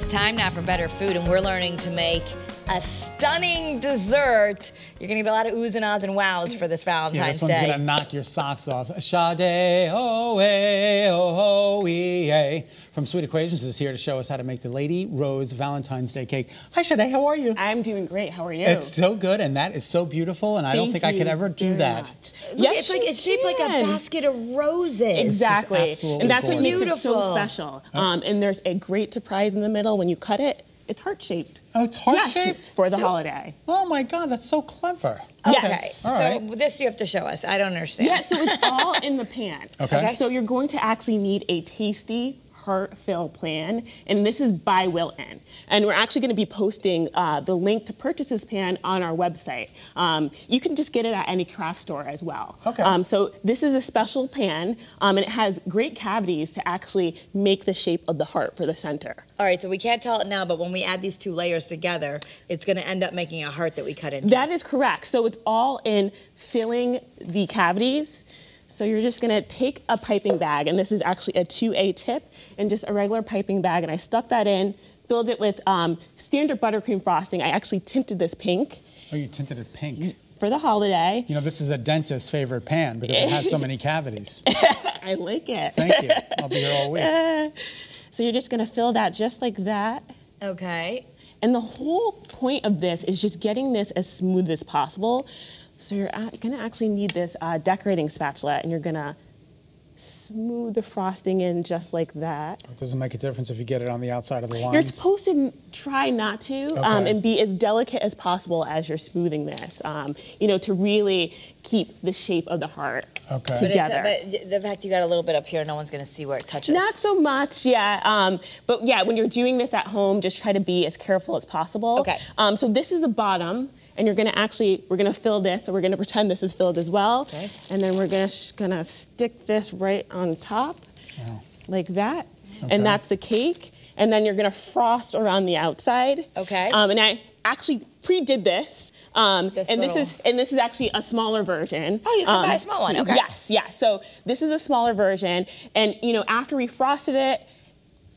time now for better food, and we're learning to make a stunning dessert. You're gonna get a lot of oohs and ahs and wows for this Valentine's Day. This one's gonna knock your socks off. Sade Owoye from Sweet Equations is here to show us how to make the Lady Rose Valentine's Day cake. Hi, Sade, how are you? I'm doing great. How are you? It's so good, and that is so beautiful, and I don't think I could ever do that. Yes, it's shaped like a basket of roses. Exactly, and that's what makes it so Beautiful. special. And there's a great surprise in the middle when you cut it. It's heart-shaped. Oh, it's heart-shaped? Yes, for the holiday. Oh my God, that's so clever. Okay, Yes. so All right. this you have to show us. I don't understand. Yeah, so it's all in the pan. Okay. So you're going to actually need a tasty, heart-filled plan, and this is by Wilton. And we're actually going to be posting the link to purchase this pan on our website. You can just get it at any craft store as well. Okay. So this is a special pan, and it has great cavities to actually make the shape of the heart for the center. All right, so we can't tell it now, but when we add these two layers together, it's gonna end up making a heart that we cut into. That is correct. So it's all in filling the cavities. So you're just gonna take a piping bag, and this is actually a 2A tip, and just a regular piping bag, and I stuck that in, filled it with standard buttercream frosting. I actually tinted this pink. Oh, you tinted it pink. For the holiday. You know, this is a dentist's favorite pan because it has so many cavities. I like it. Thank you. I'll be here all week. So you're just gonna fill that just like that. Okay. And the whole point of this is just getting this as smooth as possible. So you're gonna actually need this decorating spatula, and you're gonna smooth the frosting in just like that. It doesn't make a difference if you get it on the outside of the lines. You're supposed to try not to, and be as delicate as possible as you're smoothing this, you know, to really keep the shape of the heart together. But the fact you got a little bit up here, no one's gonna see where it touches. Not so much, yeah. But yeah, when you're doing this at home, just try to be as careful as possible. Okay. So this is the bottom, and you're gonna we're gonna fill this, so we're gonna pretend this is filled as well. Okay. And then we're gonna stick this right on top, like that. Okay. And that's the cake. And then you're gonna frost around the outside. Okay. And I actually pre-did this. This is actually a smaller version. Oh, you can buy a small one, okay. Yes, yeah. So this is a smaller version. And you know, after we frosted it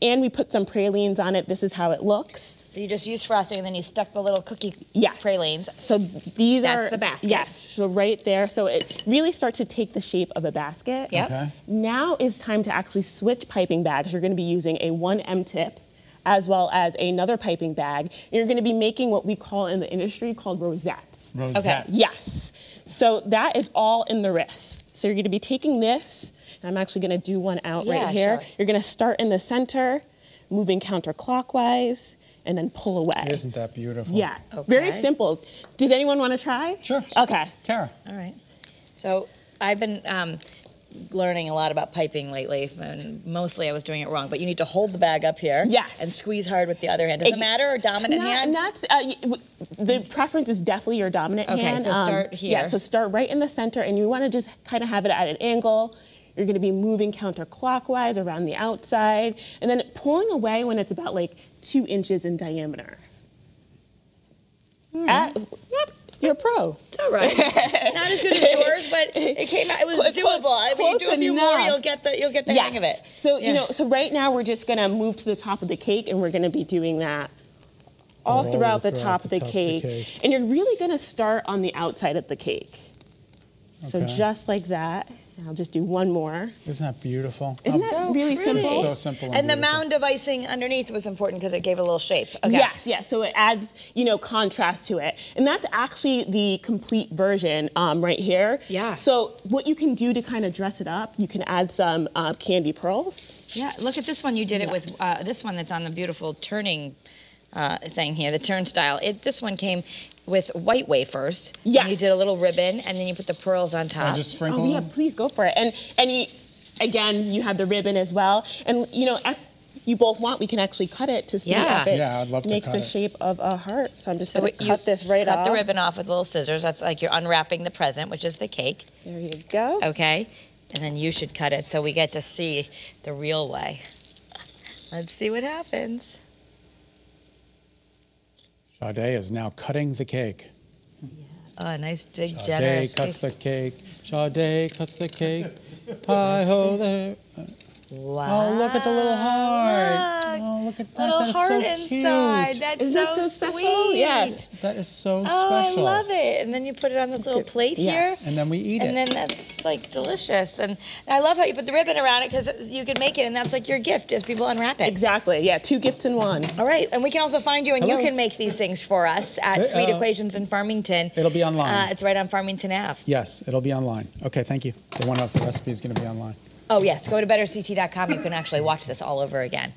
and we put some pralines on it, this is how it looks. So you just used frosting and then you stuck the little cookie pralines. So that's the basket. Yes, so right there. So it really starts to take the shape of a basket. Yep. Okay. Now is time to actually switch piping bags. You're gonna be using a 1M tip as well as another piping bag. You're gonna be making what we call in the industry called rosettes. Rosettes. Okay, yes. So that is all in the wrist. So you're gonna be taking this, and I'm actually gonna do one out right here. Sure. You're gonna start in the center, moving counterclockwise, and then pull away. Isn't that beautiful? Yeah, Okay. very simple. Does anyone want to try? Sure. Okay. Kara. All right. So I've been learning a lot about piping lately, and mostly I was doing it wrong, but you need to hold the bag up here and squeeze hard with the other hand. Does it matter, or dominant hand? The preference is definitely your dominant hand. Okay, so start here. Yeah, so start right in the center, and you want to just kind of have it at an angle. You're going to be moving counterclockwise around the outside, and then pulling away when it's about like 2 inches in diameter. You're a pro. It's all right. Not as good as yours, but it came out. It was doable. If you do a few more, you'll get the hang of it. So you know, so right now we're just gonna move to the top of the cake, and we're gonna be doing that all throughout the top of the cake. And you're really gonna start on the outside of the cake. So just like that. And I'll just do one more. Isn't that beautiful? Isn't that really simple? So simple. And the mound of icing underneath was important because it gave a little shape. Okay. Yes, yes. So it adds, you know, contrast to it. And that's actually the complete version right here. Yeah. So what you can do to kind of dress it up, you can add some candy pearls. Yeah, look at this one. You did it with this one that's on the beautiful turning thing here, the turnstile. This one came with white wafers. Yes. And you did a little ribbon, and then you put the pearls on top. Just sprinkle yeah, please go for it. And again, you have the ribbon as well. And you know, if you both want, we can actually cut it to see if it I'd love to makes cut the it. shape of a heart. So I'm just going to cut this Cut off. the ribbon off with little scissors. That's like you're unwrapping the present, which is the cake. There you go. Okay. And then you should cut it so we get to see the real way. Let's see what happens. Sade is now cutting the cake. Oh, nice, big, Sade generous cuts cake. the cake. Sade cuts the cake. Hi ho there. Wow. Oh, look at the little heart. Oh, look at that. Little That is heart so inside. cute. That's Isn't that so special? sweet. Yes. That is so Oh, special. I love it. And then you put it on this little plate Yes. here. And then we eat it. And then that's like delicious. And I love how you put the ribbon around it because you can make it and that's like your gift as people unwrap it. Exactly. Yeah, 2 gifts in 1. All right. And we can also find you and Hello. you can make these things for us at Sweet Equations in Farmington. It'll be online. It's right on Farmington Ave. Yes, it'll be online. Okay, thank you. The 1 hour recipe is going to be online. Oh, yes. Go to betterct.com. You can actually watch this all over again.